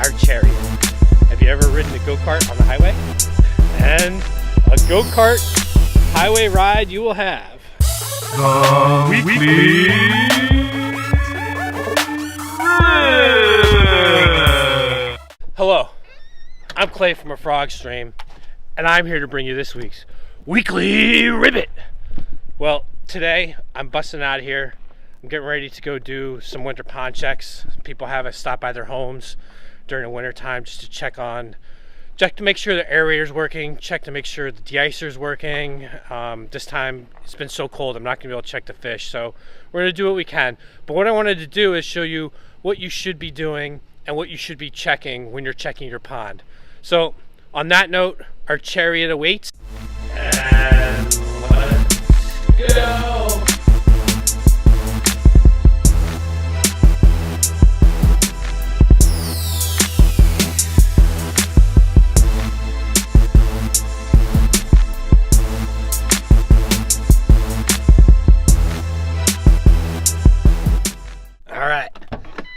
our chariot. Have you ever ridden a go-kart on the highway? And a go-kart highway ride you will have. The Weekly Hello, I'm Clay from A Frog Stream, and I'm here to bring you this week's Weekly Ribbit. Well, today I'm busting out here. I'm getting ready to go do some winter pond checks. People have us stop by their homes during the winter time just to check to make sure the aerator's working, check to make sure the de-icer's working. This time it's been so cold I'm not gonna be able to check the fish, so we're gonna do what we can. But what I wanted to do is show you what you should be doing and what you should be checking when you're checking your pond. So on that note, our chariot awaits. And let's go!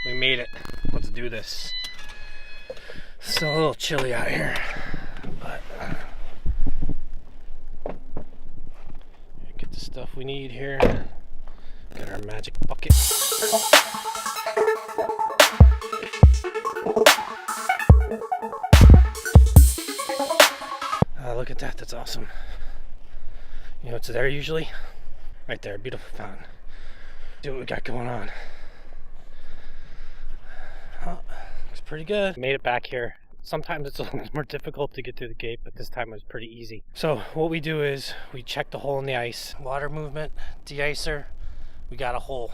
We made it. Let's do this. It's still a little chilly out here, but get the stuff we need here. Got our magic bucket. Look at that. That's awesome. You know what's there usually? Right there, beautiful fountain. See what we got going on. Oh, looks pretty good. Made it back here. Sometimes it's a little more difficult to get through the gate, but this time it was pretty easy. So what we do is we check the hole in the ice. Water movement, de-icer, we got a hole.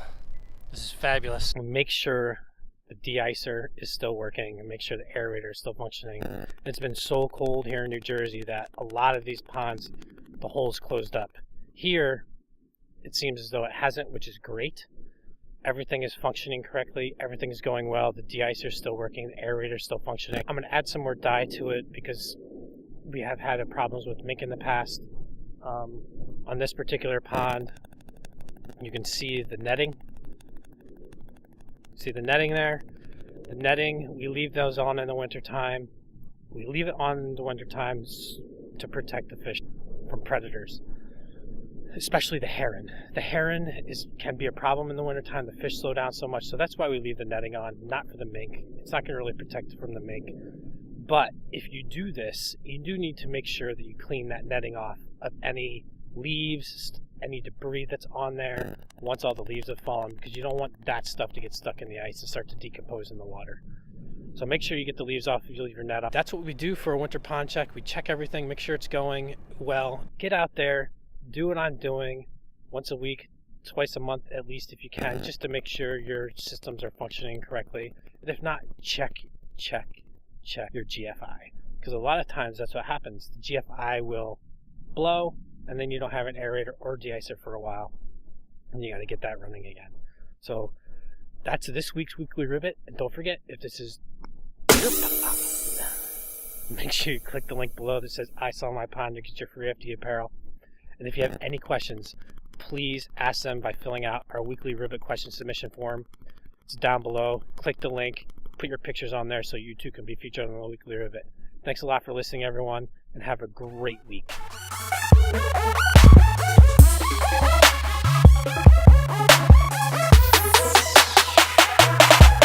This is fabulous. We make sure the de-icer is still working and make sure the aerator is still functioning. It's been so cold here in New Jersey that a lot of these ponds, the hole's closed up. Here, it seems as though it hasn't, which is great. Everything is functioning correctly. Everything is going well. The de-icer is still working. The aerator is still functioning. I'm going to add some more dye to it because we have had problems with mink in the past. On this particular pond, you can see the netting. See the netting there? The netting, we leave those on in the wintertime. We leave it on in the wintertime to protect the fish from predators. Especially the heron. The heron can be a problem in the wintertime. The fish slow down so much, so that's why we leave the netting on, not for the mink. It's not going to really protect it from the mink. But if you do this, you do need to make sure that you clean that netting off of any leaves, any debris that's on there once all the leaves have fallen, because you don't want that stuff to get stuck in the ice and start to decompose in the water. So make sure you get the leaves off if you leave your net off. That's what we do for a winter pond check. We check everything, make sure it's going well. Get out there. Do what I'm doing once a week, twice a month at least if you can, just to make sure your systems are functioning correctly. And if not, check your GFI. Because a lot of times that's what happens. The GFI will blow, and then you don't have an aerator or de-icer for a while. And you got to get that running again. So that's this week's Weekly Ribbit. And don't forget, if this is your pond, make sure you click the link below that says I Saw My Pond to get your free FD apparel. And if you have any questions, please ask them by filling out our Weekly Ribbit question submission form. It's down below. Click the link, put your pictures on there so you too can be featured on the Weekly Ribbit. Thanks a lot for listening, everyone, and have a great week.